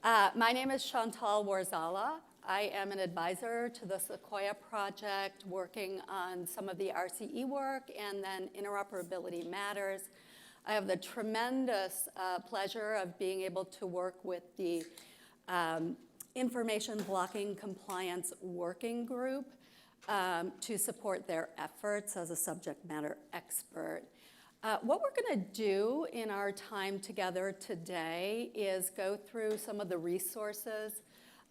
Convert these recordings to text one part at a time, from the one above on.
My name is Chantal Warzala. I am an advisor to the Sequoia project, working on some of the RCE work and then interoperability matters. I have the tremendous pleasure of being able to work with the Information Blocking Compliance Working Group to support their efforts as a subject matter expert. What we're going to do in our time together today is go through some of the resources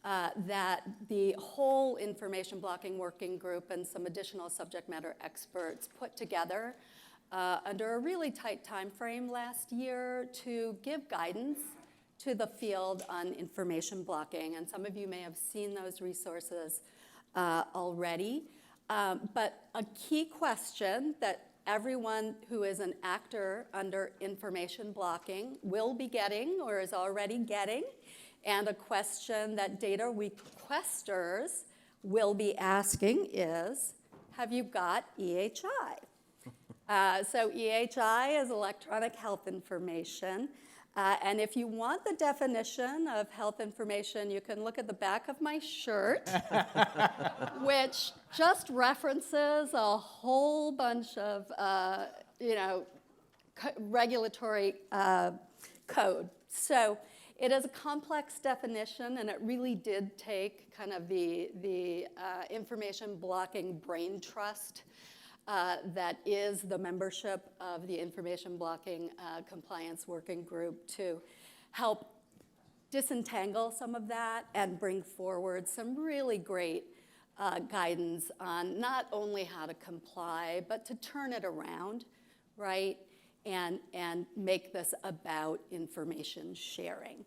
that the whole Information Blocking Working Group and some additional subject matter experts put together under a really tight time frame last year to give guidance to the field on information blocking. And some of you may have seen those resources already. But a key question that everyone who is an actor under information blocking will be getting or is already getting, and a question that data requesters will be asking is, have you got EHI? So EHI is electronic health information. And if you want the definition of health information, you can look at the back of my shirt, which just references a whole bunch of, regulatory code. So it is a complex definition, and it really did take kind of the information blocking brain trust that is the membership of the Information Blocking Compliance Working Group to help disentangle some of that and bring forward some really great guidance on not only how to comply, but to turn it around, right, and make this about information sharing.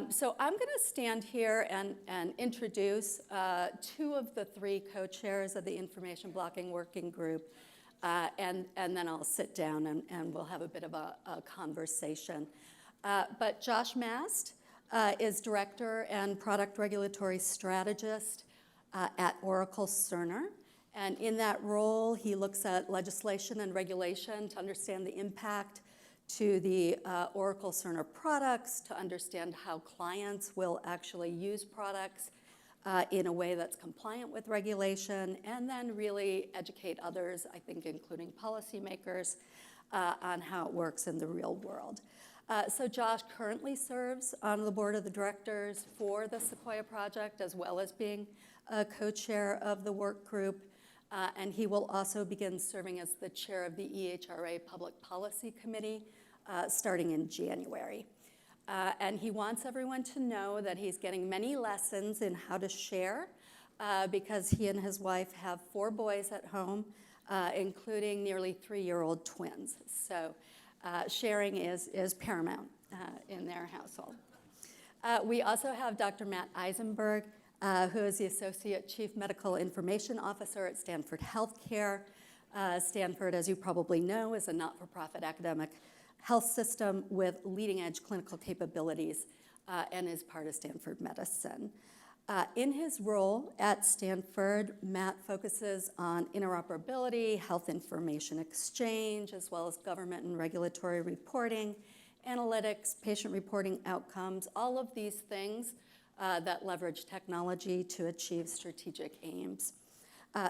So I'm going to stand here and introduce two of the three co-chairs of the Information Blocking Working Group, and then I'll sit down and we'll have a bit of a conversation. But Josh Mast is Director and Product Regulatory Strategist at Oracle Cerner. And in that role, he looks at legislation and regulation to understand the impact to the Oracle Cerner products, to understand how clients will actually use products in a way that's compliant with regulation, and then really educate others, I think including policymakers, on how it works in the real world. So Josh currently serves on the board of the directors for the Sequoia project, as well as being a co-chair of the work group. And he will also begin serving as the chair of the EHRA Public Policy Committee starting in January. And he wants everyone to know that he's getting many lessons in how to share because he and his wife have 4 boys at home, including nearly 3-year-old twins. So sharing is paramount in their household. We also have Dr. Matt Eisenberg, who is the Associate Chief Medical Information Officer at Stanford Healthcare. Stanford, as you probably know, is a not-for-profit academic health system with leading-edge clinical capabilities and is part of Stanford Medicine. In his role at Stanford, Matt focuses on interoperability, health information exchange, as well as government and regulatory reporting, analytics, patient reporting outcomes, all of these things that leverage technology to achieve strategic aims.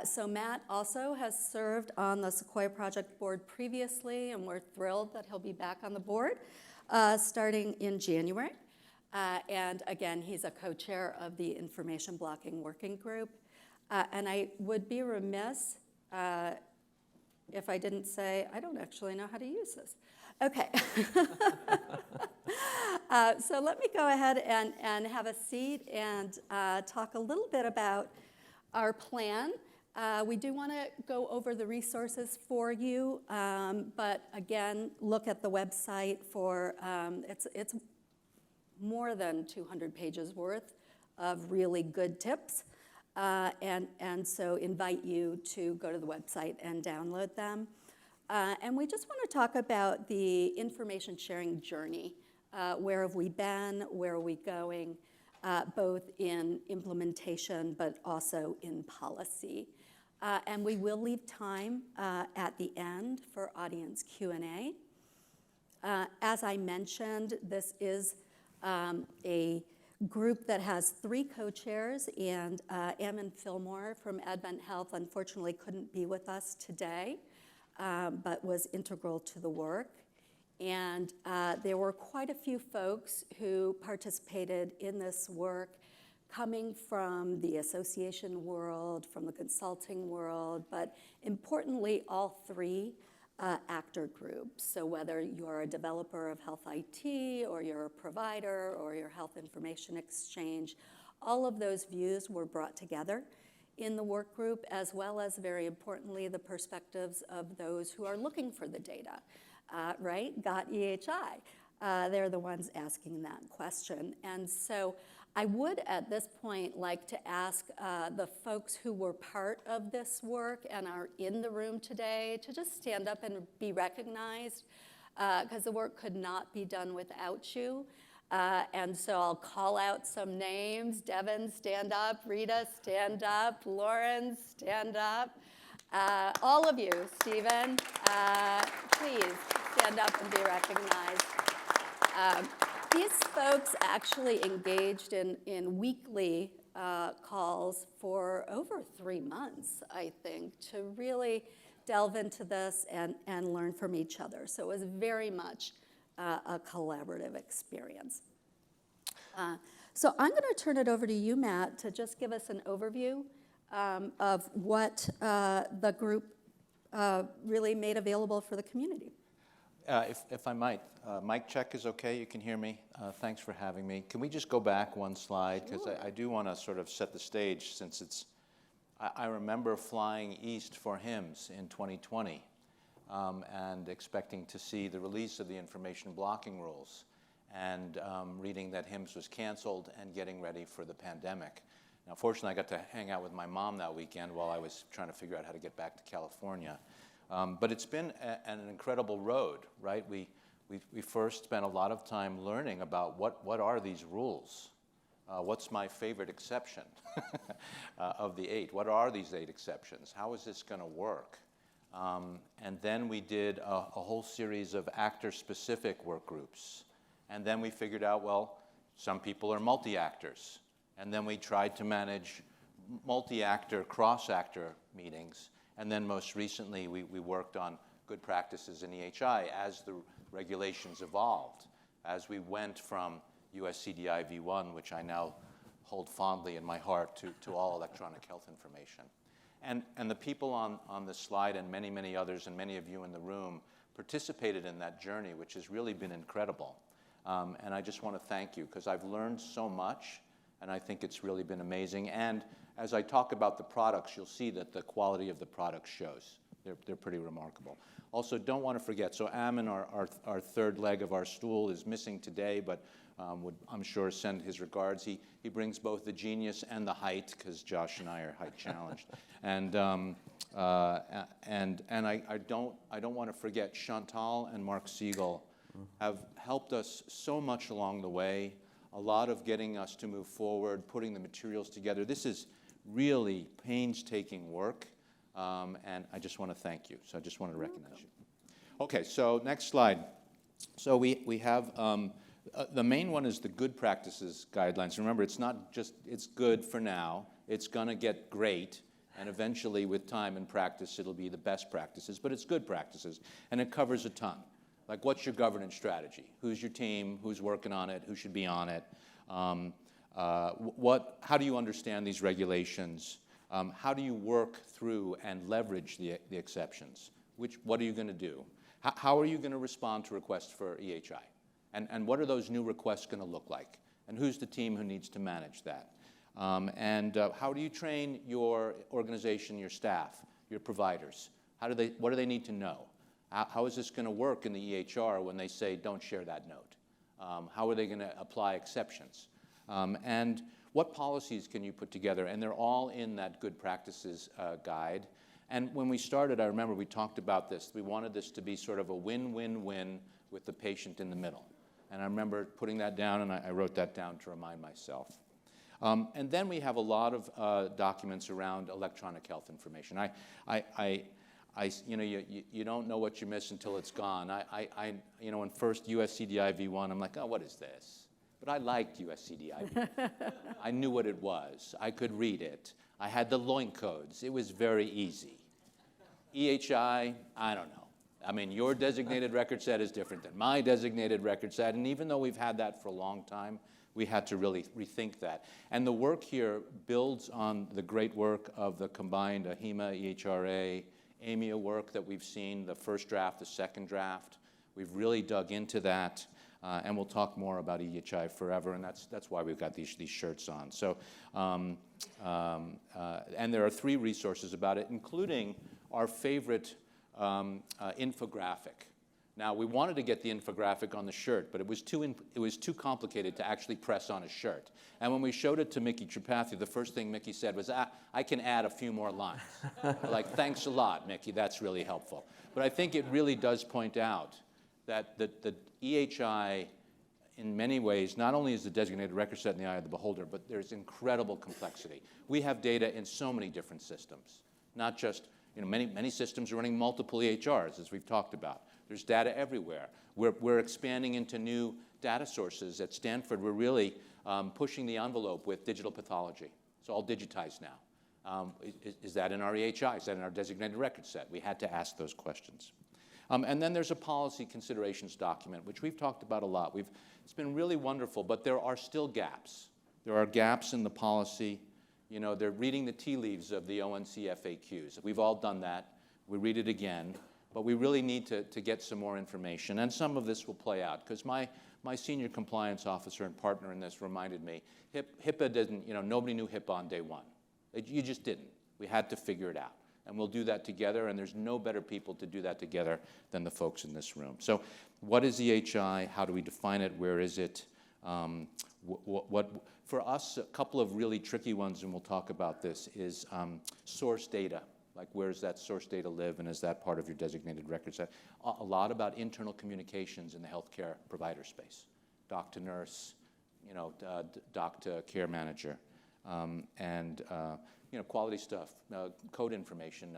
So Matt also has served on the Sequoia Project board previously, and we're thrilled that he'll be back on the board starting in January. And again, he's a co-chair of the Information Blocking Working Group. And I would be remiss if I didn't say, I don't actually know how to use this. Okay. So let me go ahead and have a seat and talk a little bit about our plan. We do want to go over the resources for you, but again, look at the website for, it's more than 200 pages worth of really good tips. And so invite you to go to the website and download them. And we just want to talk about the information sharing journey. Where have we been? Where are we going? Both in implementation, but also in policy. And we will leave time at the end for audience Q&A. As I mentioned, this is a group that has 3 co-chairs, and Ammon Fillmore from Advent Health unfortunately couldn't be with us today, but was integral to the work. And there were quite a few folks who participated in this work coming from the association world, from the consulting world, but importantly, all 3 actor groups. So whether you're a developer of health IT, or you're a provider, or your health information exchange, all of those views were brought together in the work group, as well as, very importantly, the perspectives of those who are looking for the data, right? Got EHI. They're the ones asking that question. And so I would, at this point, like to ask the folks who were part of this work and are in the room today to just stand up and be recognized, because the work could not be done without you. And so I'll call out some names. Devin, stand up. Rita, stand up. Lauren, stand up. All of you, Stephen, please stand up and be recognized. These folks actually engaged in weekly calls for over 3 months, I think, to really delve into this and learn from each other. So it was very much a collaborative experience. So I'm going to turn it over to you, Matt, to just give us an overview of what the group really made available for the community. If I might, mic check is okay, you can hear me. Thanks for having me. Can we just go back one slide? Because Sure. I do want to sort of set the stage, since it's, I remember flying east for HIMSS in 2020 and expecting to see the release of the information blocking rules, and reading that HIMSS was canceled and getting ready for the pandemic. Now, fortunately, I got to hang out with my mom that weekend while I was trying to figure out how to get back to California. But it's been an incredible road, right? We first spent a lot of time learning about what are these rules? What's my favorite exception of the 8? What are these 8 exceptions? How is this going to work? And then we did a whole series of actor-specific work groups. And then we figured out, well, some people are multi-actors. And then we tried to manage multi-actor, cross-actor meetings. And then most recently, we worked on good practices in EHI as the regulations evolved, as we went from USCDI v1, which I now hold fondly in my heart, to all electronic health information. And the people on this slide, and many, many others, and many of you in the room, participated in that journey, which has really been incredible. And I just want to thank you, because I've learned so much, and I think it's really been amazing. And as I talk about the products, you'll see that the quality of the products shows. They're pretty remarkable. Also, don't want to forget, so Ammon, our third leg of our stool, is missing today, but would, I'm sure, send his regards. He brings both the genius and the height, because Josh and I are height challenged. And I don't want to forget Chantal and Mark Siegel have helped us so much along the way. A lot of getting us to move forward, putting the materials together. This is really painstaking work, and I just want to thank you. So I just want to recognize you. Okay, so next slide. So we have, the main one is the good practices guidelines. Remember, it's not just, it's good for now. It's going to get great, and eventually with time and practice, it'll be the best practices, but it's good practices, and it covers a ton. Like, what's your governance strategy? Who's your team? Who's working on it? Who should be on it? How do you understand these regulations? How do you work through and leverage the exceptions? What are you going to do? How are you going to respond to requests for EHI? And what are those new requests going to look like? And who's the team who needs to manage that? How do you train your organization, your staff, your providers? What do they need to know? How is this going to work in the EHR when they say, don't share that note? How are they going to apply exceptions? And what policies can you put together? And they're all in that good practices guide. And when we started, I remember we talked about this. We wanted this to be sort of a win-win-win with the patient in the middle. And I remember putting that down, and I wrote that down to remind myself. And then we have a lot of documents around electronic health information. You don't know what you miss until it's gone. When first USCDI v1, I'm like, oh, what is this? But I liked USCD. I knew what it was. I could read it. I had the loin codes. It was very easy. EHI, I don't know. I mean, your designated record set is different than my designated record set, and even though we've had that for a long time, we had to really rethink that. And the work here builds on the great work of the combined AHIMA, EHRA, AMIA work that we've seen, the first draft, the second draft. We've really dug into that, and we'll talk more about EHI forever, and that's why we've got these shirts on. So, and there are 3 resources about it, including our favorite infographic. Now, we wanted to get the infographic on the shirt, but it was too complicated to actually press on a shirt. And when we showed it to Mickey Tripathi, the first thing Mickey said was, I can add a few more lines. We're like, thanks a lot, Mickey, that's really helpful. But I think it really does point out that the EHI, in many ways, not only is the designated record set in the eye of the beholder, but there's incredible complexity. We have data in so many different systems, not just, many systems are running multiple EHRs, as we've talked about. There's data everywhere. We're expanding into new data sources. At Stanford, we're really pushing the envelope with digital pathology. It's all digitized now. Is that in our EHI? Is that in our designated record set? We had to ask those questions. And then there's a policy considerations document, which we've talked about a lot. It's been really wonderful, but there are still gaps. There are gaps in the policy. They're reading the tea leaves of the ONC FAQs. We've all done that. We read it again. But we really need to get some more information. And some of this will play out, because my senior compliance officer and partner in this reminded me, HIPAA didn't, nobody knew HIPAA on day one. You just didn't. We had to figure it out. And we'll do that together, and there's no better people to do that together than the folks in this room. So what is EHI? How do we define it? Where is it? For us, a couple of really tricky ones, and we'll talk about this, is source data. Like, where does that source data live, and is that part of your designated record set? A lot about internal communications in the healthcare provider space. Doc to nurse, doc to care manager, and quality stuff, code information,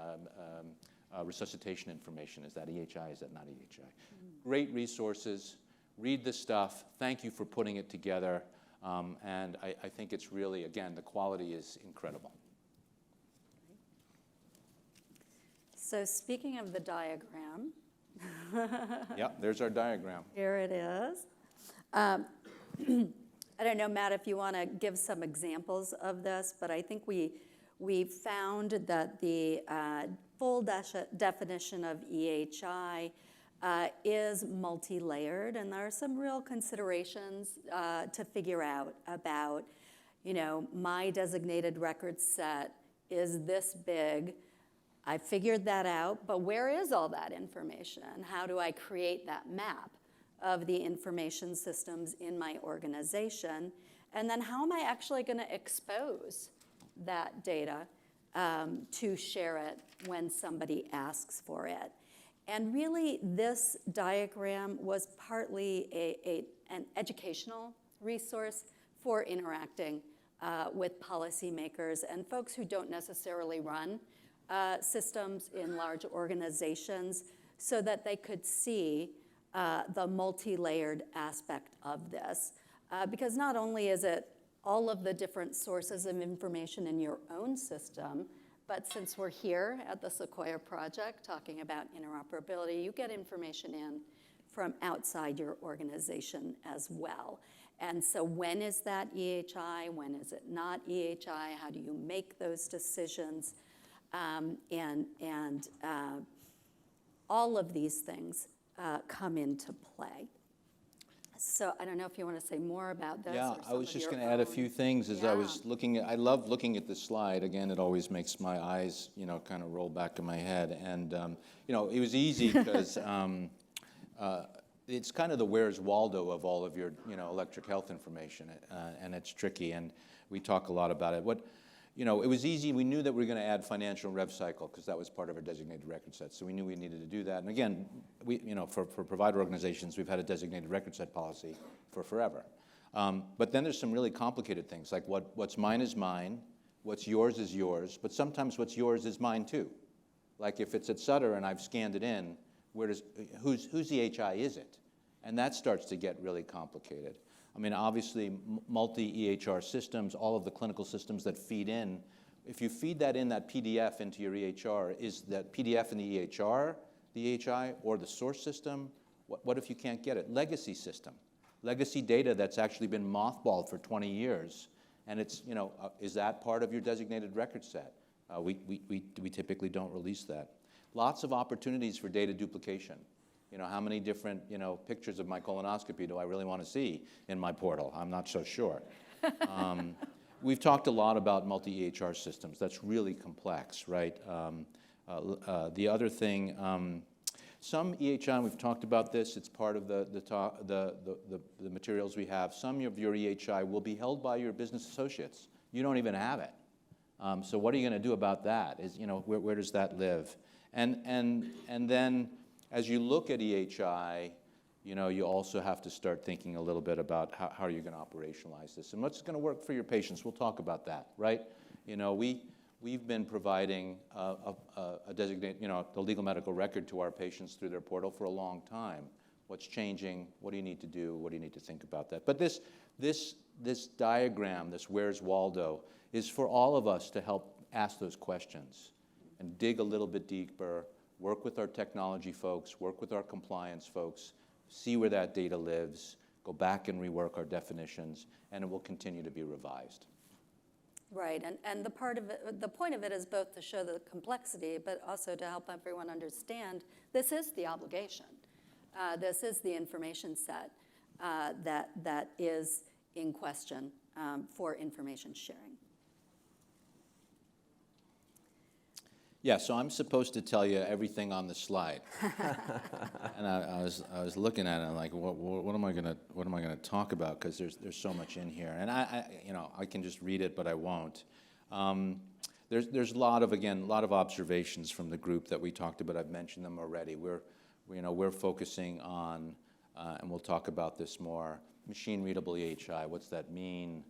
resuscitation information. Is that EHI? Is that not EHI? Mm-hmm. Great resources. Read the stuff. Thank you for putting it together. And I think it's really, again, the quality is incredible. So speaking of the diagram. Yeah, there's our diagram. Here it is. I don't know, Matt, if you want to give some examples of this, but I think we found that the full definition of EHI is multi-layered, and there are some real considerations to figure out about, my designated record set is this big. I figured that out, but where is all that information? How do I create that map of the information systems in my organization? And then how am I actually going to expose that data to share it when somebody asks for it? And really, this diagram was partly an educational resource for interacting with policymakers and folks who don't necessarily run systems in large organizations, so that they could see the multi-layered aspect of this. Because not only is it all of the different sources of information in your own system, but since we're here at the Sequoia project talking about interoperability, you get information in from outside your organization as well. And so when is that EHI? When is it not EHI? How do you make those decisions? And all of these things come into play. So I don't know if you want to say more about this. Yeah, I was just going to add a few things as I was looking at. I love looking at this slide. Again, it always makes my eyes, kind of roll back in my head. And it was easy because it's kind of the Where's Waldo of all of your, electric health information, and it's tricky. And we talk a lot about it. It was easy. We knew that we were going to add financial rev cycle because that was part of our designated record set. So we knew we needed to do that. And again, for provider organizations, we've had a designated record set policy for forever. But then there's some really complicated things, like what's mine is mine, what's yours is yours, but sometimes what's yours is mine too. Like if it's at Sutter and I've scanned it in, whose EHI is it? And that starts to get really complicated. I mean, obviously, multi-EHR systems, all of the clinical systems that feed in, if you feed that in, that PDF into your EHR, is that PDF in the EHR, the EHI, or the source system? What if you can't get it? Legacy system. Legacy data that's actually been mothballed for 20 years, and it's, is that part of your designated record set? We typically don't release that. Lots of opportunities for data duplication. How many different, pictures of my colonoscopy do I really want to see in my portal? I'm not so sure. We've talked a lot about multi-EHR systems. That's really complex, right? The other thing, some EHI, we've talked about this, it's part of the materials we have. Some of your EHI will be held by your business associates. You don't even have it. So what are you going to do about that? Where does that live? And then as you look at EHI, you also have to start thinking a little bit about how are you going to operationalize this and what's going to work for your patients. We'll talk about that, right? We've been providing a designated, the legal medical record to our patients through their portal for a long time. What's changing? What do you need to do? What do you need to think about that? But this diagram, this Where's Waldo, is for all of us to help ask those questions and dig a little bit deeper, work with our technology folks, work with our compliance folks, see where that data lives, go back and rework our definitions, and it will continue to be revised. Right, and the point of it is both to show the complexity, but also to help everyone understand this is the obligation. This is the information set that is in question for information sharing. Yeah, so I'm supposed to tell you everything on the slide, and I was looking at it. I'm like, what am I gonna talk about? Because there's so much in here, and I can just read it, but I won't. There's a lot of observations from the group that we talked about. I've mentioned them already. We're focusing on, and we'll talk about this more. Machine readable EHI. What's that mean?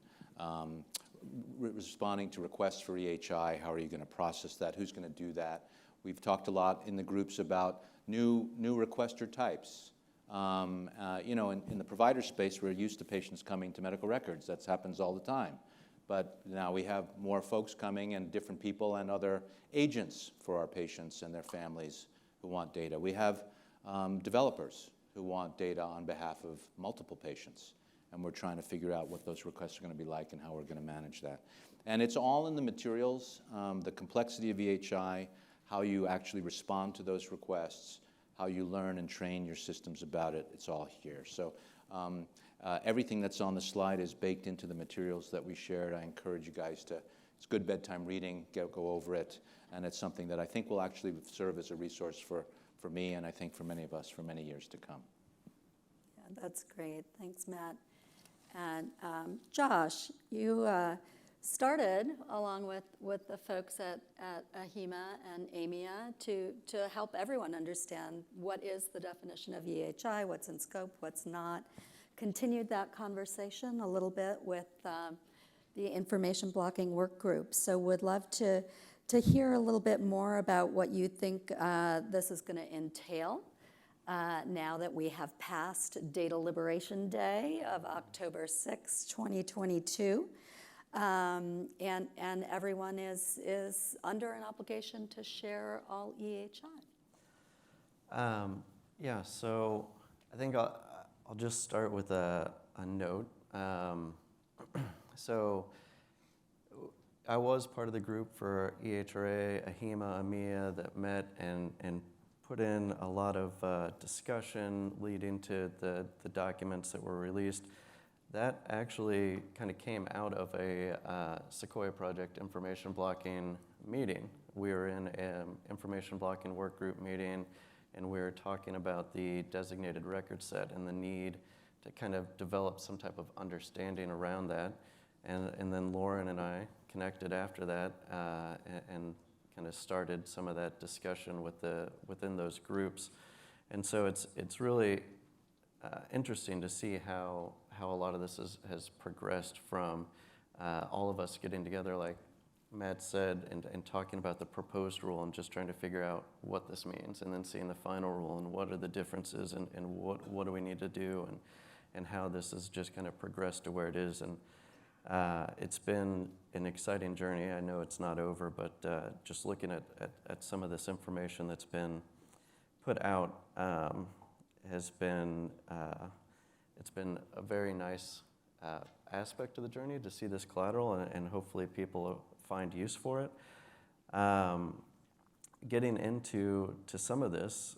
Responding to requests for EHI, how are you going to process that? Who's going to do that? We've talked a lot in the groups about new requester types. In the provider space, we're used to patients coming to medical records. That happens all the time. But now we have more folks coming and different people and other agents for our patients and their families who want data. We have developers who want data on behalf of multiple patients. And we're trying to figure out what those requests are going to be like and how we're going to manage that. And it's all in the materials, the complexity of EHI, how you actually respond to those requests, how you learn and train your systems about it. It's all here. So everything that's on the slide is baked into the materials that we shared. I encourage you guys it's good bedtime reading, go over it. And it's something that I think will actually serve as a resource for me and I think for many of us for many years to come. Yeah, that's great. Thanks, Matt. And Josh, you started along with the folks at AHIMA and AMIA to help everyone understand what is the definition of EHI, what's in scope, what's not. Continued that conversation a little bit with the information blocking work group. So would love to hear a little bit more about what you think this is going to entail. Now that we have passed Data Liberation Day of October 6, 2022, and everyone is under an obligation to share all EHI. Yeah, so I think I'll just start with a note. So I was part of the group for EHRA, AHIMA, AMIA that met and put in a lot of discussion leading to the documents that were released. That actually kind of came out of a Sequoia project information blocking meeting. We were in an information blocking work group meeting, and we were talking about the designated record set and the need to kind of develop some type of understanding around that. And then Lauren and I connected after that and kind of started some of that discussion within those groups. And so it's really interesting to see how a lot of this has progressed from all of us getting together, like Matt said, and talking about the proposed rule and just trying to figure out what this means, and then seeing the final rule and what are the differences and what do we need to do. and how this has just kind of progressed to where it is. And it's been an exciting journey. I know it's not over, but just looking at some of this information that's been put out has been, it's been a very nice aspect of the journey to see this collateral, and hopefully people find use for it. Getting into some of this,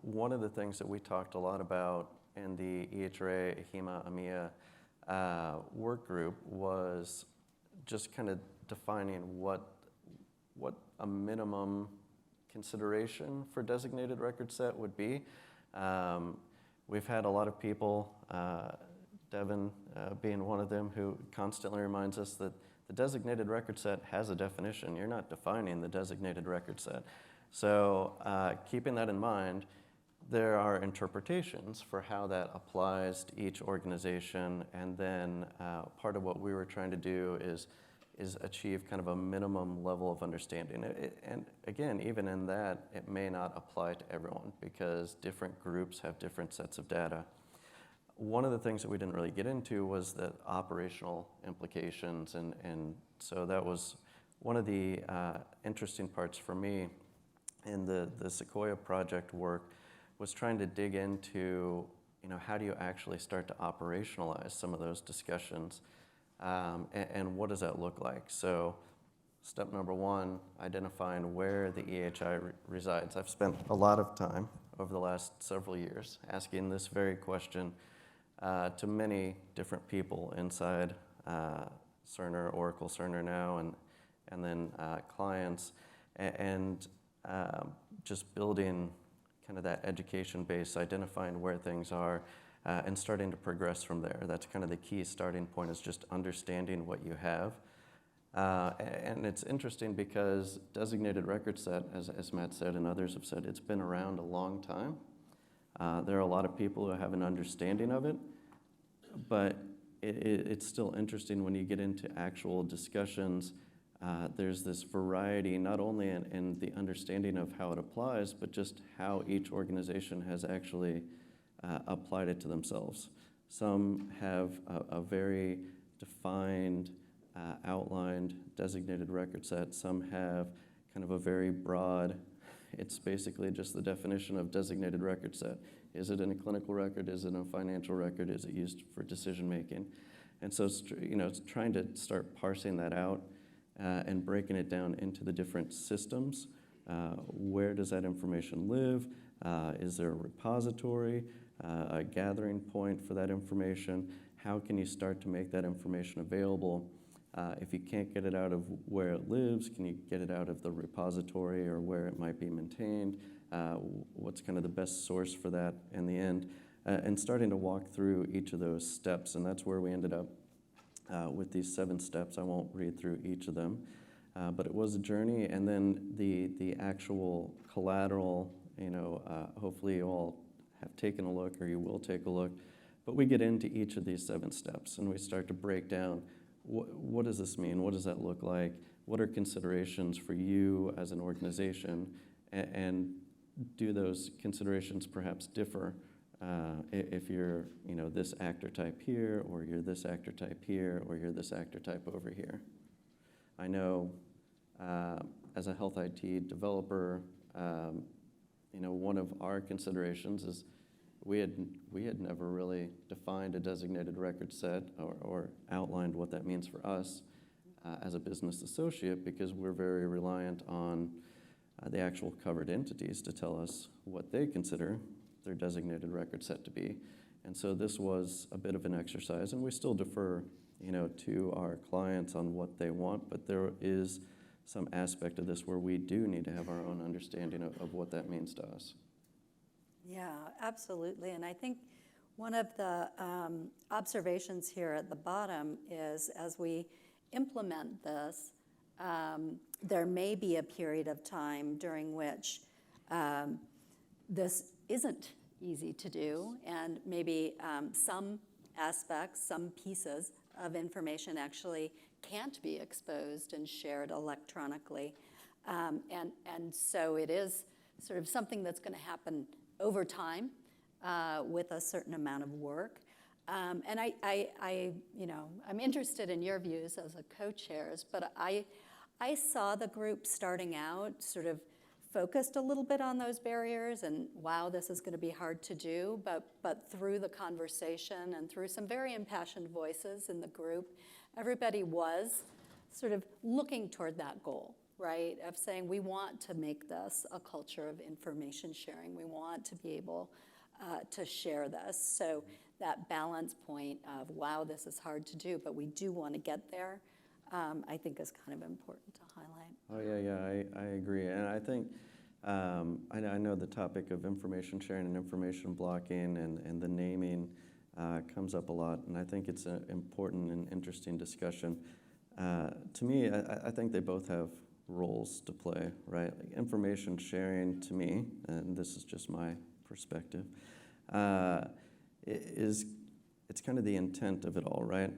one of the things that we talked a lot about in the EHRA, AHIMA, AMIA work group was just kind of defining what a minimum consideration for designated record set would be. We've had a lot of people, Devin being one of them, who constantly reminds us that the designated record set has a definition. You're not defining the designated record set. So keeping that in mind, there are interpretations for how that applies to each organization, and then part of what we were trying to do is achieve kind of a minimum level of understanding. And again, even in that, it may not apply to everyone because different groups have different sets of data. One of the things that we didn't really get into was the operational implications, and so that was one of the interesting parts for me in the Sequoia project work, was trying to dig into, how do you actually start to operationalize some of those discussions, and what does that look like? So step number one, identifying where the EHI resides. I've spent a lot of time over the last several years asking this very question to many different people inside Cerner, Oracle Cerner now, and then clients, and just building kind of that education base, identifying where things are, and starting to progress from there. That's kind of the key starting point, is just understanding what you have. And it's interesting because designated record set, as Matt said and others have said, it's been around a long time. There are a lot of people who have an understanding of it, but it's still interesting when you get into actual discussions. There's this variety, not only in the understanding of how it applies, but just how each organization has actually applied it to themselves. Some have a very defined, outlined, designated record set. Some have kind of a very broad, it's basically just the definition of designated record set. Is it in a clinical record? Is it in a financial record? Is it used for decision making? And so it's trying to start parsing that out and breaking it down into the different systems. Where does that information live? Is there a repository, a gathering point for that information? How can you start to make that information available? If you can't get it out of where it lives, can you get it out of the repository or where it might be maintained? What's kind of the best source for that in the end? And starting to walk through each of those steps, and that's where we ended up with these 7 steps. I won't read through each of them, but it was a journey. And then the actual collateral, hopefully you all have taken a look, or you will take a look, but we get into each of these 7 steps and we start to break down what does this mean? What does that look like? What are considerations for you as an organization? And do those considerations perhaps differ if you're, this actor type here, or you're this actor type here, or you're this actor type over here? I know as a health IT developer, one of our considerations is we had never really defined a designated record set or outlined what that means for us as a business associate, because we're very reliant on the actual covered entities to tell us what they consider their designated record set to be. And so this was a bit of an exercise, and we still defer, to our clients on what they want, but there is some aspect of this where we do need to have our own understanding of what that means to us. Yeah, absolutely. And I think one of the observations here at the bottom is, as we implement this, there may be a period of time during which this isn't easy to do, and maybe some aspects, some pieces of information actually can't be exposed and shared electronically. And so it is sort of something that's going to happen over time with a certain amount of work. And I'm interested in your views as a co-chairs, but I saw the group starting out sort of focused a little bit on those barriers and wow, this is going to be hard to do, but through the conversation and through some very impassioned voices in the group, everybody was sort of looking toward that goal, right? Of saying we want to make this a culture of information sharing. We want to be able to share this. So that balance point of, wow, this is hard to do, but we do want to get there, I think is kind of important to highlight. Oh, yeah, I agree. And I think, I know the topic of information sharing and information blocking and the naming comes up a lot, and I think it's an important and interesting discussion. To me, I think they both have roles to play, right? Like information sharing, to me, and this is just my perspective, it's kind of the intent of it all, right?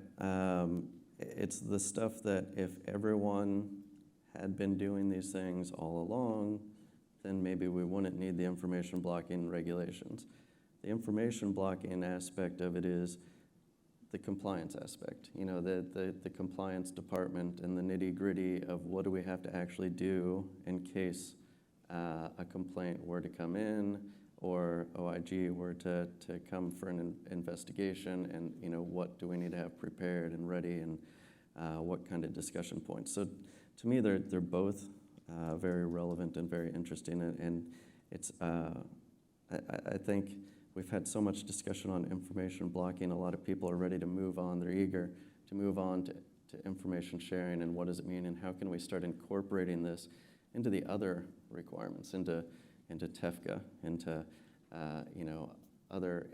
It's the stuff that if everyone had been doing these things all along, then maybe we wouldn't need the information blocking regulations. The information blocking aspect of it is the compliance aspect, the compliance department and the nitty-gritty of what do we have to actually do in case a complaint were to come in or OIG were to come for an investigation, and what do we need to have prepared and ready, and what kind of discussion points. So to me, they're both very relevant and very interesting, and it's I think we've had so much discussion on information blocking. A lot of people are ready to move on. They're eager to move on to information sharing, and what does it mean, and how can we start incorporating this into the other requirements, into TEFCA, into other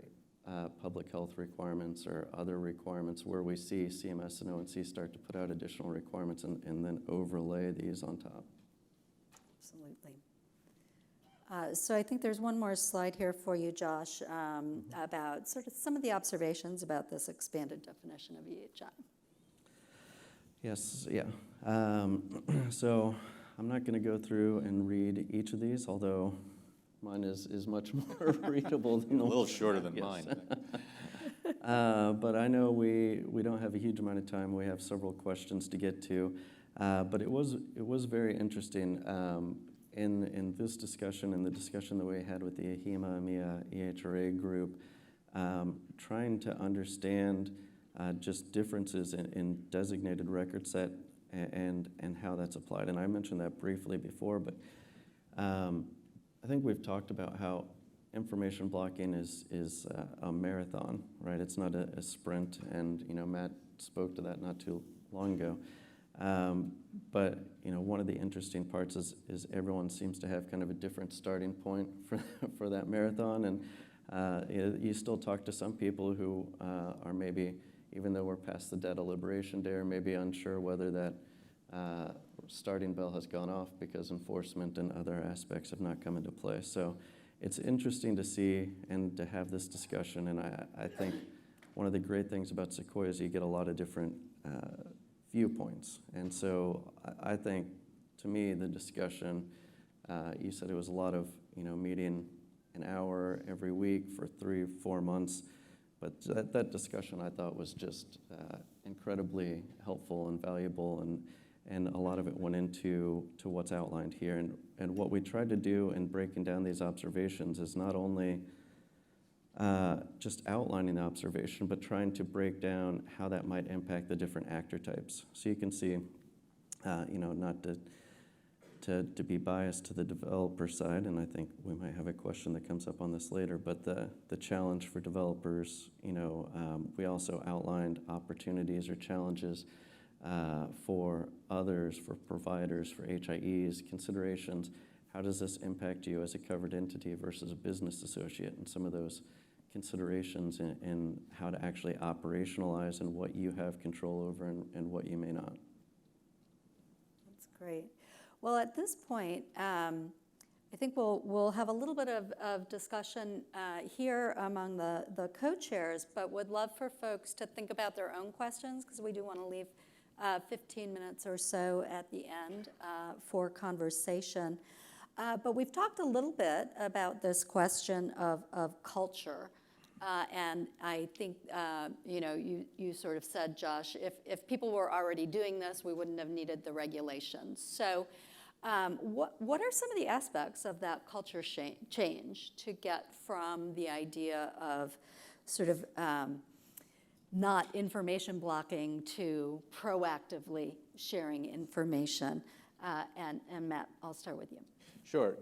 public health requirements or other requirements where we see CMS and ONC start to put out additional requirements and then overlay these on top. Absolutely. So I think there's one more slide here for you, Josh, about sort of some of the observations about this expanded definition of EHI. Yes, yeah. So I'm not going to go through and read each of these, although mine is much more readable than a little shorter than yes. mine. But I know we don't have a huge amount of time. We have several questions to get to. But it was very interesting in this discussion and the discussion that we had with the AHIMA, EMEA, EHRA group, trying to understand just differences in designated record set and how that's applied. And I mentioned that briefly before, but I think we've talked about how information blocking is a marathon, right? It's not a sprint, and Matt spoke to that not too long ago. But one of the interesting parts is everyone seems to have kind of a different starting point for that marathon, and you still talk to some people who are maybe, even though we're past the data liberation day, are maybe unsure whether that starting bell has gone off because enforcement and other aspects have not come into play. So it's interesting to see and to have this discussion, and I think one of the great things about Sequoia is you get a lot of different viewpoints. And so I think, to me, the discussion, you said it was a lot of, meeting an hour every week for 3-4 months, but that discussion I thought was just incredibly helpful and valuable, and a lot of it went into what's outlined here. And what we tried to do in breaking down these observations is not only just outlining the observation, but trying to break down how that might impact the different actor types. So you can see, not to be biased to the developer side, and I think we might have a question that comes up on this later, but the challenge for developers, we also outlined opportunities or challenges for others, for providers, for HIEs, considerations. How does this impact you as a covered entity versus a business associate, and some of those considerations in how to actually operationalize and what you have control over and what you may not. That's great. Well, at this point, I think we'll have a little bit of discussion here among the co-chairs, but would love for folks to think about their own questions, because we do want to leave 15 minutes or so at the end for conversation. But we've talked a little bit about this question of culture. And I think, you sort of said, Josh, if people were already doing this, we wouldn't have needed the regulations. So what are some of the aspects of that culture change to get from the idea of sort of not information blocking to proactively sharing information? And Matt, I'll start with you. Sure.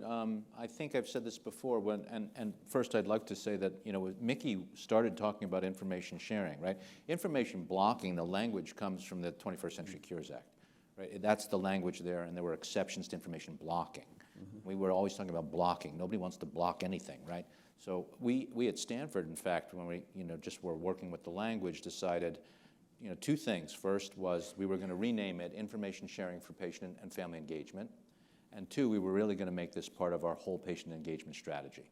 I think I've said this before. And first, I'd like to say that Mickey started talking about information sharing, right? Information blocking. The language comes from the 21st Century Cures Act, right? That's the language there, and there were exceptions to information blocking. We were always talking about blocking. Nobody wants to block anything, right? So we at Stanford, in fact, when we just were working with the language, decided two things. First was we were going to rename it Information Sharing for Patient and Family Engagement. And two, we were really going to make this part of our whole patient engagement strategy.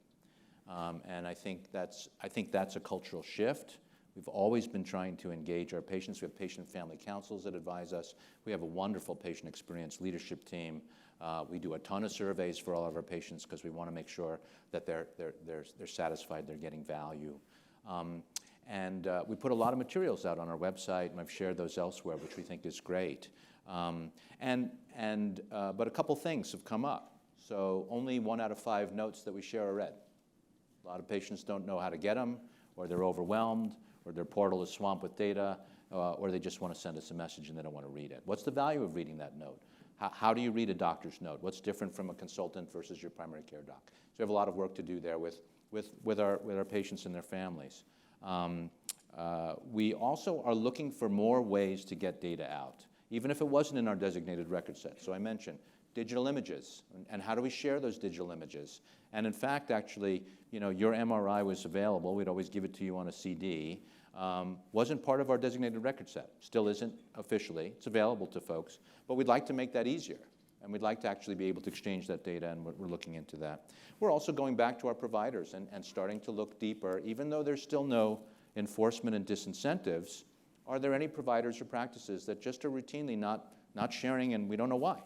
And I think that's a cultural shift. We've always been trying to engage our patients. We have patient and family councils that advise us. We have a wonderful patient experience leadership team. We do a ton of surveys for all of our patients because we want to make sure that they're satisfied, they're getting value. And we put a lot of materials out on our website, and I've shared those elsewhere, which we think is great. But a couple things have come up. So only 1 out of 5 notes that we share are read. A lot of patients don't know how to get them, or they're overwhelmed, or their portal is swamped with data, or they just want to send us a message and they don't want to read it. What's the value of reading that note? How do you read a doctor's note? What's different from a consultant versus your primary care doc? So we have a lot of work to do there with our patients and their families. We also are looking for more ways to get data out, even if it wasn't in our designated record set. So I mentioned digital images, and how do we share those digital images? And in fact, actually, your MRI was available. We'd always give it to you on a CD. Wasn't part of our designated record set. Still isn't officially. It's available to folks. But we'd like to make that easier. And we'd like to actually be able to exchange that data, and we're looking into that. We're also going back to our providers and starting to look deeper. Even though there's still no enforcement and disincentives, are there any providers or practices that just are routinely not sharing, and we don't know why?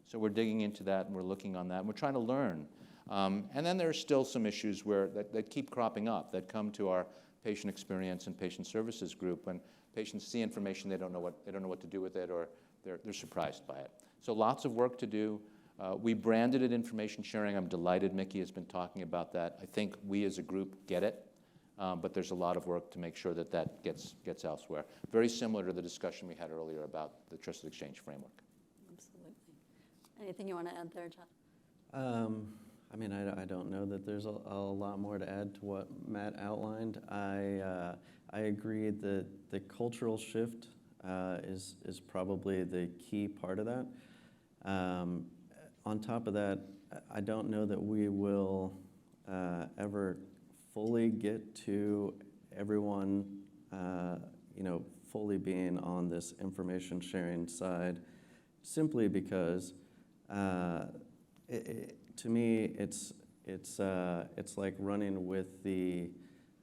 So we're digging into that, and we're looking on that, and we're trying to learn. And then there's still some issues that keep cropping up that come to our patient experience and patient services group. When patients see information, they don't know what to do with it, or they're surprised by it. So lots of work to do. We branded it information sharing. I'm delighted Mickey has been talking about that. I think we as a group get it. But there's a lot of work to make sure that gets elsewhere. Very similar to the discussion we had earlier about the Trusted Exchange framework. Absolutely. Anything you want to add there, Jeff? I mean, I don't know that there's a lot more to add to what Matt outlined. I agree that the cultural shift is probably the key part of that. On top of that, I don't know that we will ever fully get to everyone, fully being on this information sharing side, simply because to me it's like running with the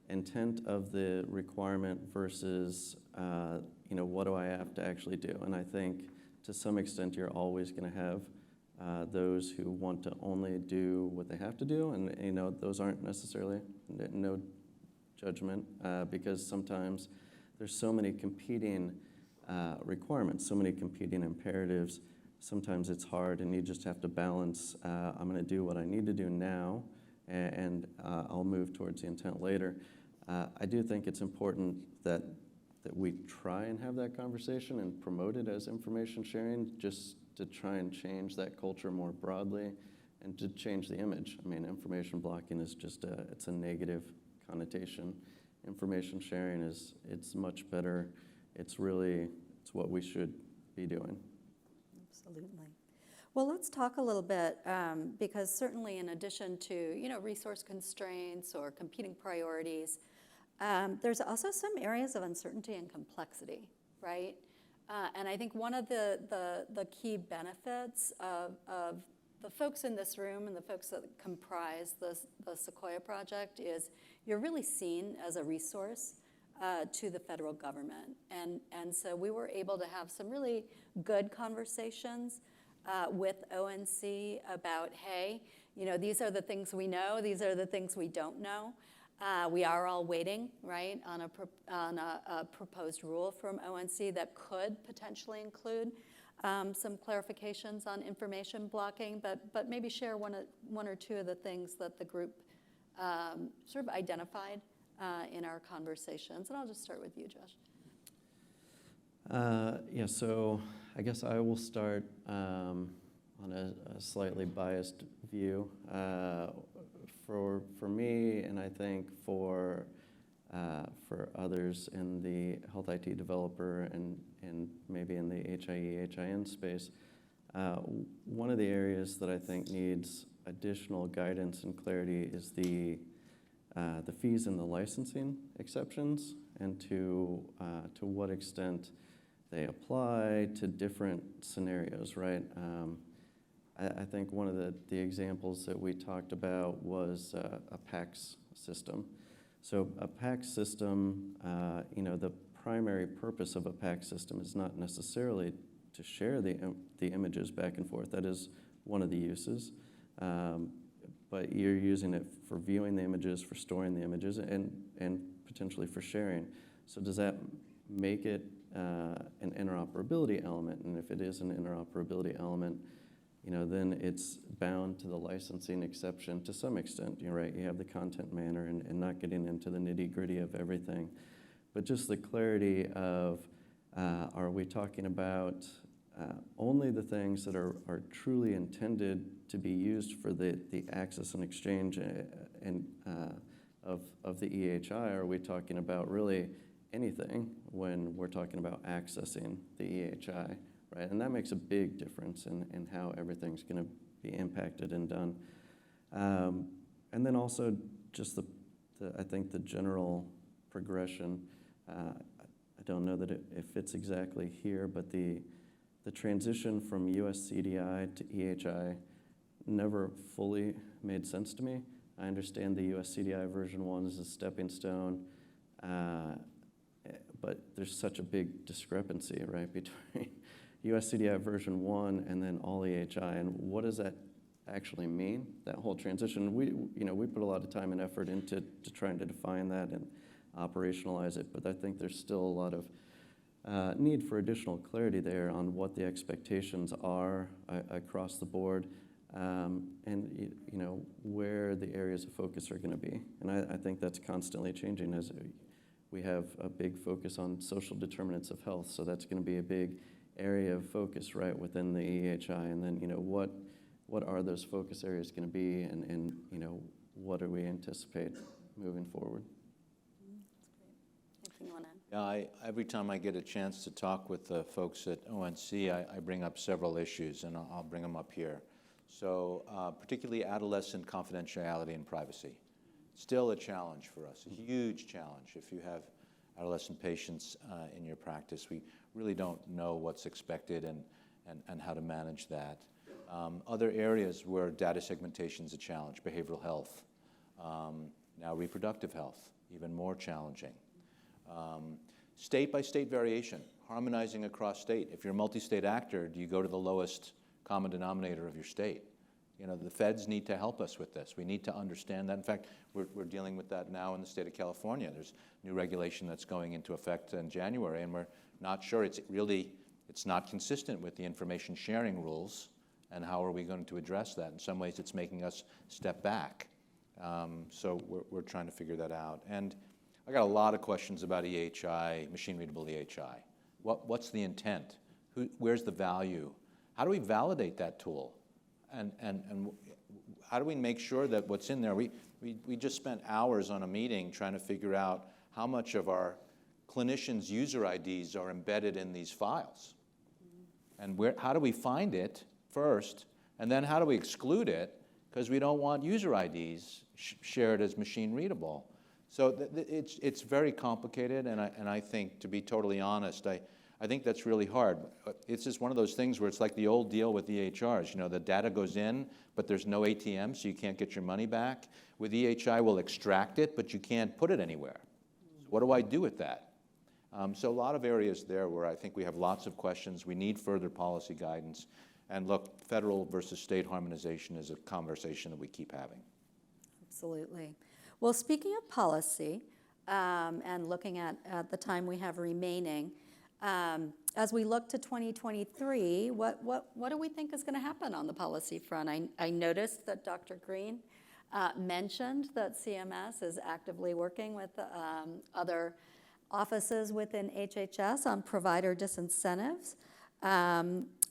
intent of the requirement versus what do I have to actually do. And I think to some extent you're always going to have those who want to only do what they have to do, and those aren't necessarily, no judgment, because sometimes there's so many competing requirements, so many competing imperatives. Sometimes it's hard, and you just have to balance. I'm going to do what I need to do now, and I'll move towards the intent later. I do think it's important that we try and have that conversation and promote it as information sharing, just to try and change that culture more broadly and to change the image. I mean, information blocking is just it's a negative connotation. Information sharing it's much better. It's what we should be doing. Absolutely. Well, let's talk a little bit, because certainly in addition to, resource constraints or competing priorities, there's also some areas of uncertainty and complexity, right? And I think one of the key benefits of the folks in this room and the folks that comprise the Sequoia project is you're really seen as a resource to the federal government. And so we were able to have some really good conversations with ONC about, hey, these are the things we know, these are the things we don't know. We are all waiting, right, on a proposed rule from ONC that could potentially include some clarifications on information blocking, but maybe share one or two of the things that the group sort of identified in our conversations. And I'll just start with you, Josh. Yeah, so I guess I will start on a slightly biased view. For me, and I think for others in the health IT developer and maybe in the HIE, HIN space, one of the areas that I think needs additional guidance and clarity is the fees and the licensing exceptions, and to what extent they apply to different scenarios, right? I think one of the examples that we talked about was a PACS system. So a PACS system, the primary purpose of a PACS system is not necessarily to share the images back and forth. That is one of the uses. But you're using it for viewing the images, for storing the images, and potentially for sharing. So does that make it an interoperability element? And if it is an interoperability element, then it's bound to the licensing exception to some extent. You're right, you have the content manner and not getting into the nitty-gritty of everything. But just the clarity of, are we talking about only the things that are truly intended to be used for the access and exchange of the EHI? Or are we talking about really anything when we're talking about accessing the EHI? Right, and that makes a big difference in how everything's going to be impacted and done. And then also just I think the general progression. I don't know that it fits exactly here, but the transition from US CDI to EHI never fully made sense to me. I understand the US CDI version 1 is a stepping stone, but there's such a big discrepancy, right, between US CDI version 1 and then all EHI, and what does that actually mean, that whole transition? We put a lot of time and effort into trying to define that and operationalize it, but I think there's still a lot of need for additional clarity there on what the expectations are across the board, and where the areas of focus are going to be. And I think that's constantly changing as we have a big focus on social determinants of health, so that's going to be a big area of focus, right, within the EHI. And then, what are those focus areas going to be, and what do we anticipate moving forward? That's great. Anything you want to add? Yeah, every time I get a chance to talk with the folks at ONC, I bring up several issues, and I'll bring them up here. So particularly adolescent confidentiality and privacy. Still a challenge for us, a huge challenge. If you have adolescent patients in your practice, we really don't know what's expected and how to manage that. Other areas where data segmentation is a challenge: behavioral health, now reproductive health, even more challenging. State-by-state variation, harmonizing across state. If you're a multi-state actor, do you go to the lowest common denominator of your state? The feds need to help us with this. We need to understand that. In fact, we're dealing with that now in the state of California. There's new regulation that's going into effect in January, and we're not sure it's not consistent with the information sharing rules, and how are we going to address that? In some ways, it's making us step back. So we're trying to figure that out. And I got a lot of questions about EHI, machine-readable EHI. What's the intent? Where's the value? How do we validate that tool? And how do we make sure that what's in there? We just spent hours on a meeting trying to figure out how much of our clinicians' user IDs are embedded in these files. And how do we find it first, and then how do we exclude it, because we don't want user IDs shared as machine readable. So it's very complicated, and I think, to be totally honest, I think that's really hard. It's just one of those things where it's like the old deal with EHRs. The data goes in, but there's no ATM, so you can't get your money back. With EHI, we'll extract it, but you can't put it anywhere. So what do I do with that? So a lot of areas there where I think we have lots of questions. We need further policy guidance. And look, federal versus state harmonization is a conversation that we keep having. Absolutely. Well, speaking of policy, and looking at the time we have remaining, as we look to 2023, what do we think is going to happen on the policy front? I noticed that Dr. Green mentioned that CMS is actively working with other offices within HHS on provider disincentives.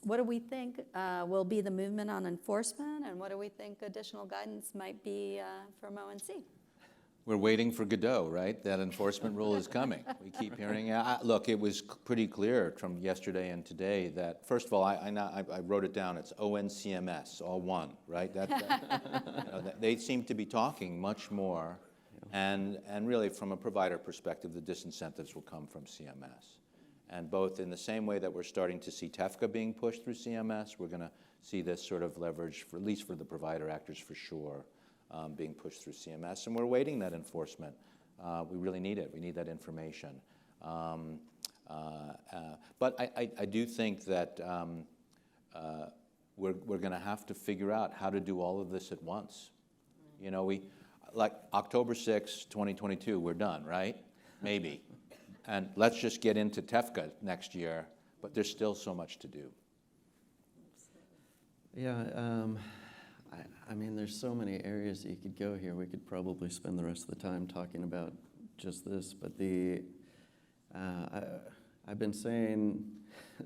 What do we think will be the movement on enforcement, and what do we think additional guidance might be from ONC? We're waiting for Godot, right? That enforcement rule is coming. We keep hearing. Look, it was pretty clear from yesterday and today that, first of all, I wrote it down. It's ONCMS, all one, right? They seem to be talking much more, and really from a provider perspective, the disincentives will come from CMS. And both in the same way that we're starting to see TEFCA being pushed through CMS, we're going to see this sort of leverage, at least for the provider actors for sure, being pushed through CMS, and we're waiting that enforcement. We really need it. We need that information. But I do think that we're going to have to figure out how to do all of this at once. You know, like October 6, 2022, we're done, right? Maybe. And let's just get into TEFCA next year, but there's still so much to do. Yeah, I mean, there's so many areas that you could go here. We could probably spend the rest of the time talking about just this, but I've been saying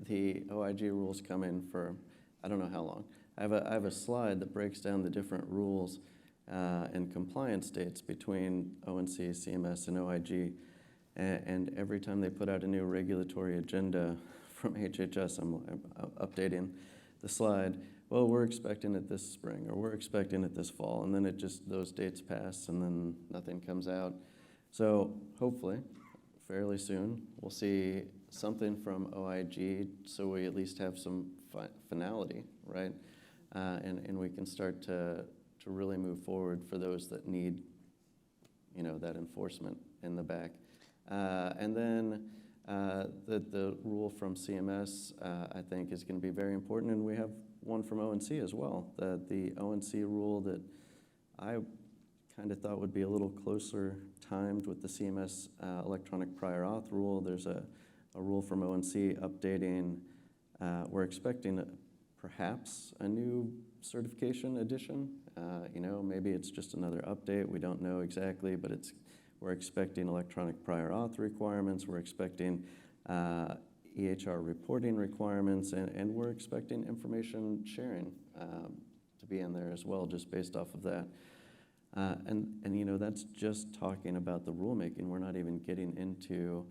the OIG rules coming for I don't know how long. I have a slide that breaks down the different rules and compliance dates between ONC, CMS, and OIG, and every time they put out a new regulatory agenda from HHS, I'm updating the slide. Well, we're expecting it this spring, or we're expecting it this fall, and then those dates pass, and then nothing comes out. So hopefully, fairly soon, we'll see something from OIG, so we at least have some finality, right? And we can start to really move forward for those that need, that enforcement in the back. And then the rule from CMS, I think, is going to be very important, and we have one from ONC as well. The ONC rule that I kind of thought would be a little closer timed with the CMS electronic prior auth rule. There's a rule from ONC updating. We're expecting perhaps a new certification edition. Maybe it's just another update. We don't know exactly, but we're expecting electronic prior auth requirements. We're expecting EHR reporting requirements, and we're expecting information sharing to be in there as well, just based off of that. And that's just talking about the rulemaking. We're not even getting into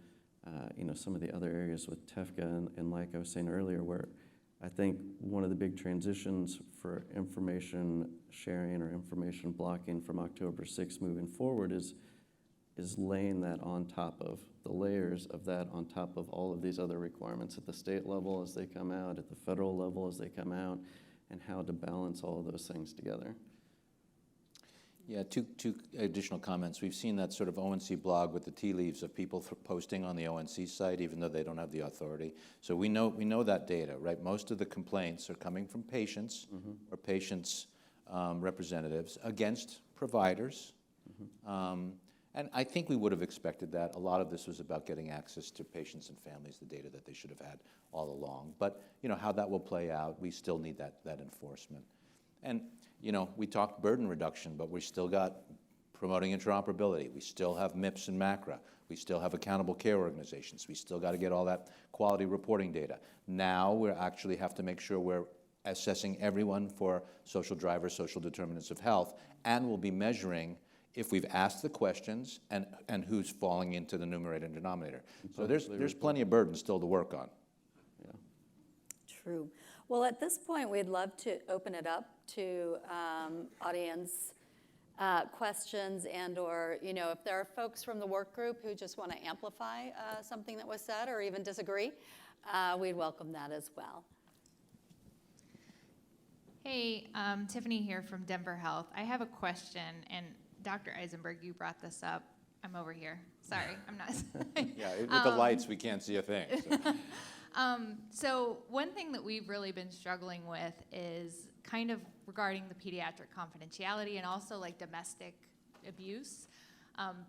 some of the other areas with TEFCA, and like I was saying earlier, where I think one of the big transitions for information sharing or information blocking from October 6th moving forward is laying that on top of the layers of that, on top of all of these other requirements at the state level as they come out, at the federal level as they come out, and how to balance all of those things together. Yeah, two additional comments. We've seen that sort of ONC blog with the tea leaves of people posting on the ONC site, even though they don't have the authority. So we know that data, right? Most of the complaints are coming from patients or patients' representatives against providers. And I think we would have expected that. A lot of this was about getting access to patients and families, the data that they should have had all along. But how that will play out, we still need that enforcement. And we talked burden reduction, but we still got promoting interoperability. We still have MIPS and MACRA. We still have accountable care organizations. We still got to get all that quality reporting data. Now we actually have to make sure we're assessing everyone for social drivers, social determinants of health, and we'll be measuring if we've asked the questions and who's falling into the numerator and denominator. So there's plenty of burden still to work on. Yeah. True. Well, at this point, we'd love to open it up to audience questions and/or, if there are folks from the work group who just want to amplify something that was said or even disagree, we'd welcome that as well. Hey, Tiffany here from Denver Health. I have a question, and Dr. Eisenberg, you brought this up. I'm over here. Sorry, I'm not. Yeah, with the lights, we can't see a thing. So. So one thing that we've really been struggling with is kind of regarding the pediatric confidentiality and also like domestic abuse.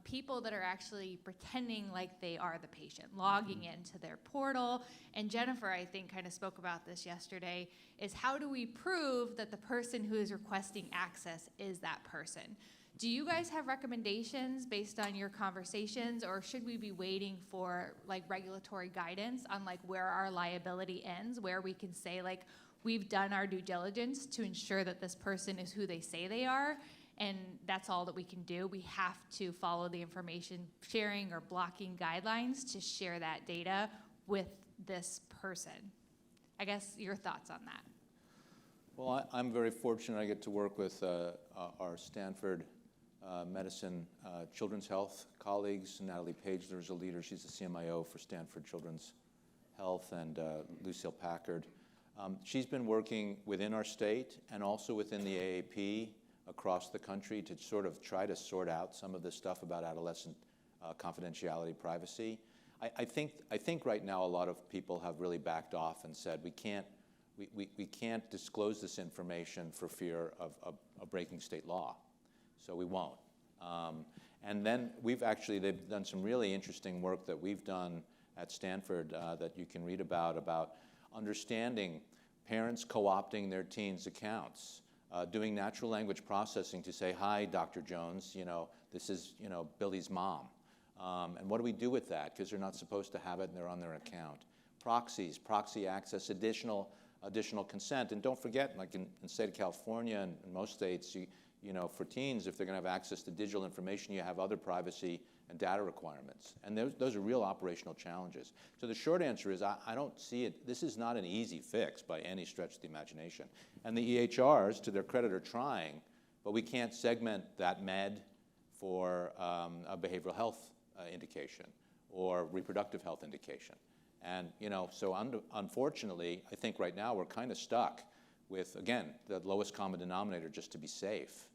People that are actually pretending like they are the patient, logging into their portal. And Jennifer, I think, kind of spoke about this yesterday, is how do we prove that the person who is requesting access is that person? Do you guys have recommendations based on your conversations, or should we be waiting for like regulatory guidance on like where our liability ends, where we can say like, we've done our due diligence to ensure that this person is who they say they are, and that's all that we can do? We have to follow the information sharing or blocking guidelines to share that data with this person. I guess your thoughts on that. Well, I'm very fortunate I get to work with our Stanford medicine children's health colleagues. Natalie Page, there's a leader. She's the CMIO for Stanford Children's Health, and Lucille Packard. She's been working within our state and also within the AAP across the country to sort of try to sort out some of this stuff about adolescent confidentiality, privacy. I think right now a lot of people have really backed off and said we can't disclose this information for fear of breaking state law. So we won't. And then they've done some really interesting work that we've done at Stanford that you can read about understanding parents co-opting their teens' accounts, doing natural language processing to say, hi, Dr. Jones, this is, Billy's mom. And what do we do with that? Because they're not supposed to have it and they're on their account. Proxies, proxy access, additional consent. And don't forget, like in the state of California and in most states, for teens, if they're going to have access to digital information, you have other privacy and data requirements. And those are real operational challenges. So the short answer is I don't see it. This is not an easy fix by any stretch of the imagination. And the EHRs, to their credit, are trying, but we can't segment that med for a behavioral health indication or reproductive health indication. And, so unfortunately, I think right now we're kind of stuck with, again, the lowest common denominator just to be safe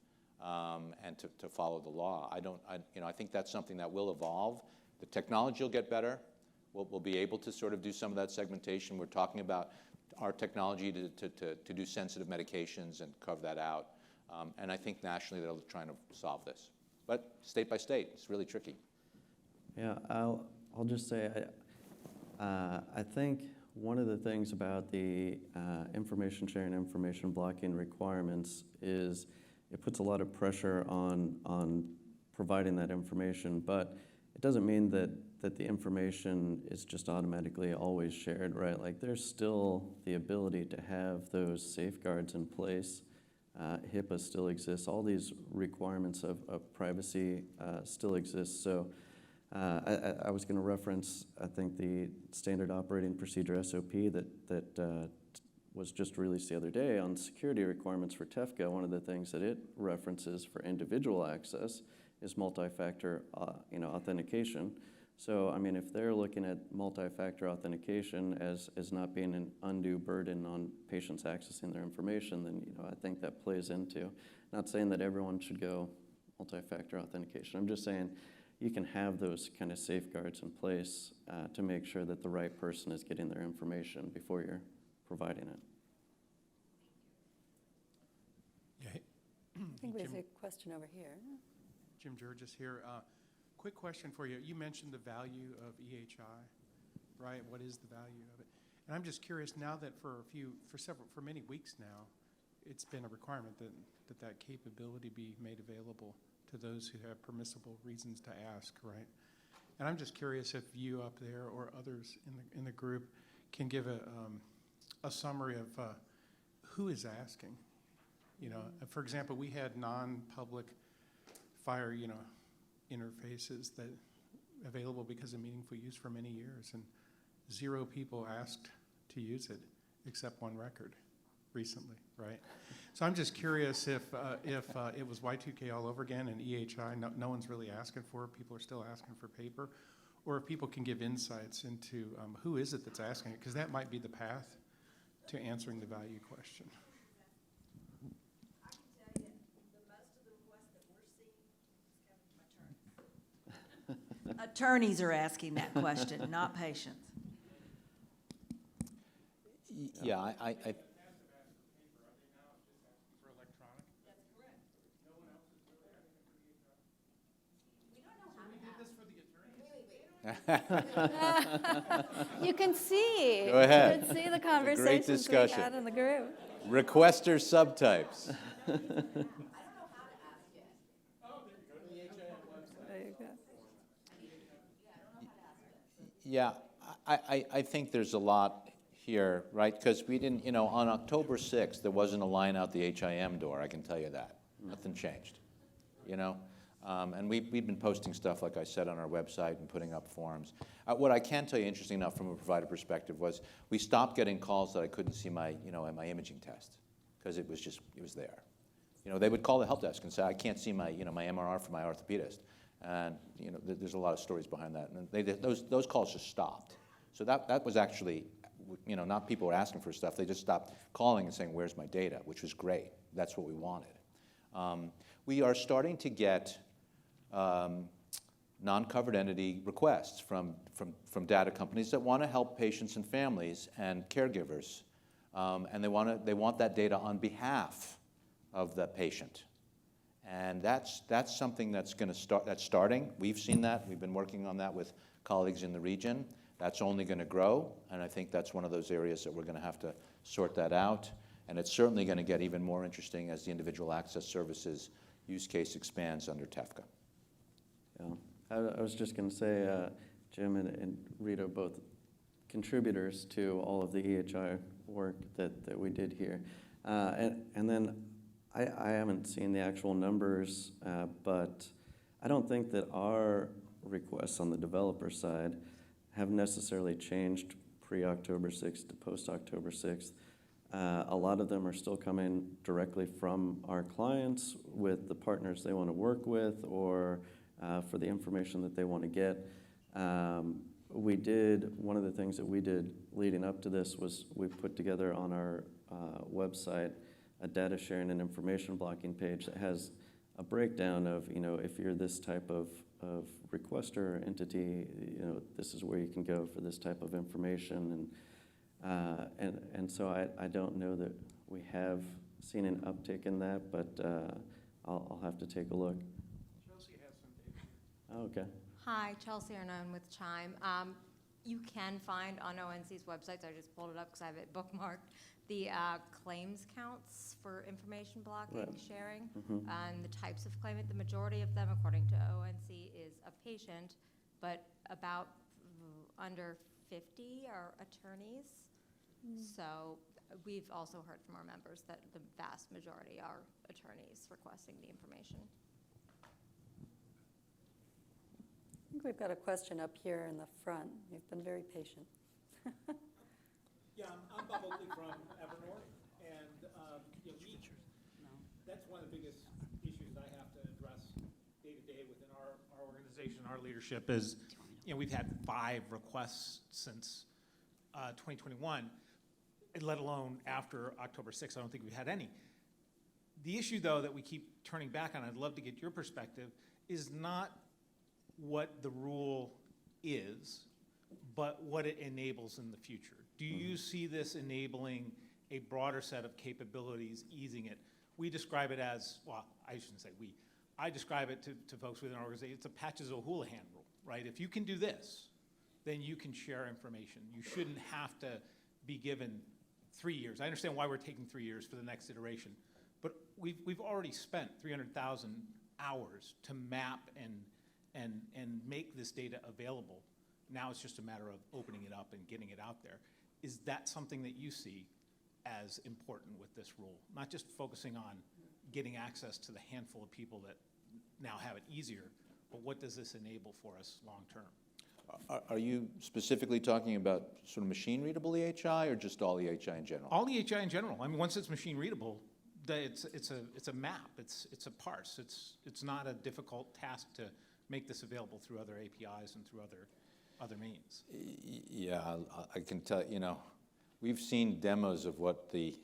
and to follow the law. I think that's something that will evolve. The technology will get better. We'll be able to sort of do some of that segmentation. We're talking about our technology to do sensitive medications and carve that out. And I think nationally they're trying to solve this. But state by state, it's really tricky. Yeah, I'll just say, I think one of the things about the information sharing, information blocking requirements is it puts a lot of pressure on providing that information, but it doesn't mean that the information is just automatically always shared, right? Like there's still the ability to have those safeguards in place. HIPAA still exists. All these requirements of privacy still exist. So I was going to reference, I think, the Standard Operating Procedure SOP that was just released the other day on security requirements for TEFCA. One of the things that it references for individual access is multi-factor authentication. So, I mean, if they're looking at multi-factor authentication as not being an undue burden on patients accessing their information, then, I think that plays into, not saying that everyone should go multi-factor authentication. I'm just saying you can have those kind of safeguards in place to make sure that the right person is getting their information before you're providing it. Yeah. I think there's a question over here. Jim Georges here. Quick question for you. You mentioned the value of EHI, right? What is the value of it? And I'm just curious now that for many weeks now, it's been a requirement that capability be made available to those who have permissible reasons to ask, right? And I'm just curious if you up there or others in the group can give a summary of who is asking. For example, we had non-public FHIR, interfaces that available because of meaningful use for many years, and 0 people asked to use it except one record recently, right? So I'm just curious if it was Y2K all over again and EHI, no one's really asking for it, people are still asking for paper, or if people can give insights into who is it that's asking it, because that might be the path to answering the value question. I can tell you, the most of the requests that we're seeing is coming from attorneys. Attorneys are asking that question, not patients. Yeah, I You can see. Go ahead. You can see the great conversations we discussion. had in the group. Requester subtypes. There you go. Yeah, I think there's a lot here, right? Because we didn't, on October 6th, there wasn't a line out the HIM door, I can tell you that. Nothing changed, And we've been posting stuff, like I said, on our website and putting up forums. What I can tell you, interesting enough from a provider perspective, was we stopped getting calls that I couldn't see my imaging test, because it was there. They would call the help desk and say, I can't see my MRR from my orthopedist. And there's a lot of stories behind that. And those calls just stopped. So that was actually, not people were asking for stuff. They just stopped calling and saying, where's my data, which was great. That's what we wanted. We are starting to get non-covered entity requests from data companies that want to help patients and families and caregivers. And they want that data on behalf of the patient. And that's something that's going to start. That's starting. We've seen that. We've been working on that with colleagues in the region. That's only going to grow, and I think that's one of those areas that we're going to have to sort that out. And it's certainly going to get even more interesting as the individual access services use case expands under TEFCA. Yeah, I was just going to say, Jim and Rita, both contributors to all of the EHI work that we did here, and then. I haven't seen the actual numbers, but I don't think that our requests on the developer side have necessarily changed pre-October 6th to post-October 6th. A lot of them are still coming directly from our clients with the partners they want to work with, or for the information that they want to get. One of the things that we did leading up to this was we put together on our website a data sharing and information blocking page that has a breakdown of, if you're this type of requester or entity, this is where you can go for this type of information. And so I don't know that we have seen an uptick in that, but I'll have to take a look. Chelsea has some data. Oh, okay. Hi, Chelsea Arnone with Chime. You can find on ONC's websites, I just pulled it up because I have it bookmarked, the claims counts for information blocking, Right. sharing, Mhm. and the types of claimant. The majority of them, according to ONC, is a patient, but about under 50 are attorneys. So we've also heard from our members that the vast majority are attorneys requesting the information. I think we've got a question up here in the front. You've been very patient. Yeah, I'm Bob Oakley from Evernorth, and that's one of the biggest issues I have to address day to day within our organization, our leadership is, we've had 5 requests since 2021, let alone after October 6th. I don't think we've had any. The issue, though, that we keep turning back on, I'd love to get your perspective, is not what the rule is, but what it enables in the future. Do you see this enabling a broader set of capabilities, easing it? We describe it as, well, I shouldn't say we. I describe it to folks within our organization, it's a Patches O'Houlihan rule, right? If you can do this, then you can share information. You shouldn't have to be given 3 years. I understand why we're taking 3 years for the next iteration, but we've already spent 300,000 hours to map and make this data available. Now it's just a matter of opening it up and getting it out there. Is that something that you see as important with this rule? Not just focusing on getting access to the handful of people that now have it easier, but what does this enable for us long term? Are you specifically talking about sort of machine-readable EHI or just all EHI in general? All EHI in general. I mean, once it's machine readable, it's a map. It's a parse. It's not a difficult task to make this available through other APIs and through other means. Yeah, I can tell, we've seen demos of what the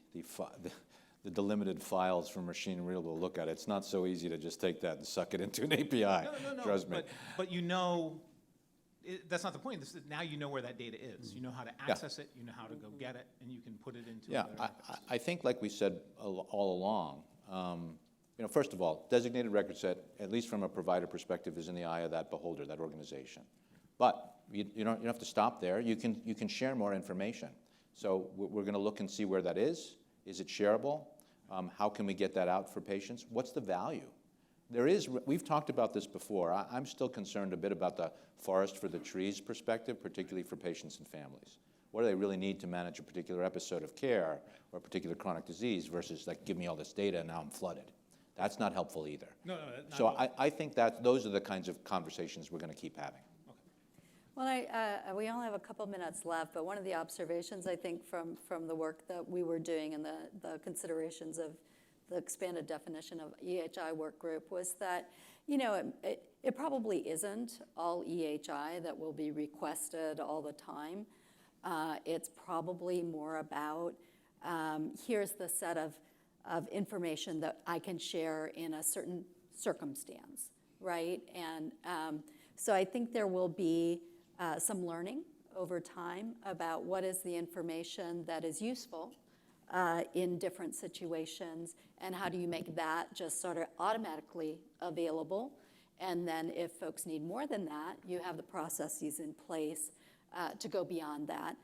delimited files from machine readable look at. It's not so easy to just take that and suck it into an API. No. Trust me. But that's not the point. Now you know where that data is. You know how to access it. You know how to go get it, and you can put it into. Yeah, I think, like we said all along, first of all, designated record set, at least from a provider perspective, is in the eye of that beholder, that organization, But you don't have to stop there. You can share more information. So we're going to look and see where that is. Is it shareable? How can we get that out for patients? What's the value? We've talked about this before. I'm still concerned a bit about the forest for the trees perspective, particularly for patients and families. What do they really need to manage a particular episode of care or a particular chronic disease versus like, give me all this data and now I'm flooded? That's not helpful either. No, So I think that those are the kinds of conversations we're going to keep having. Well, we only have a couple minutes left, but one of the observations I think from the work that we were doing and the considerations of the expanded definition of EHI work group was that, it probably isn't all EHI that will be requested all the time. It's probably more about, here's the set of information that I can share in a certain circumstance, right? And so I think there will be some learning over time about what is the information that is useful in different situations, and how do you make that just sort of automatically available. And then if folks need more than that, you have the processes in place to go beyond that,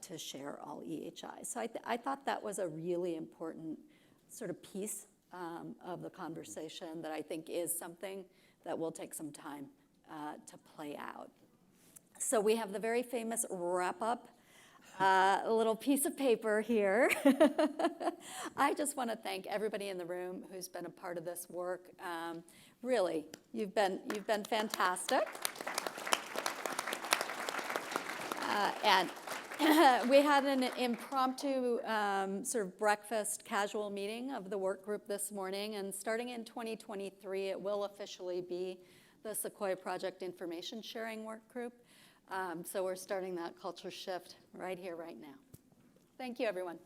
to share all EHI. So I thought that was a really important sort of piece of the conversation that I think is something that will take some time to play out. So we have the very famous wrap-up, a little piece of paper here. I just want to thank everybody in the room who's been a part of this work. Really, you've been fantastic. And we had an impromptu sort of breakfast casual meeting of the work group this morning, and starting in 2023, it will officially be the Sequoia Project Information Sharing Work Group. So we're starting that culture shift right here, right now. Thank you, everyone.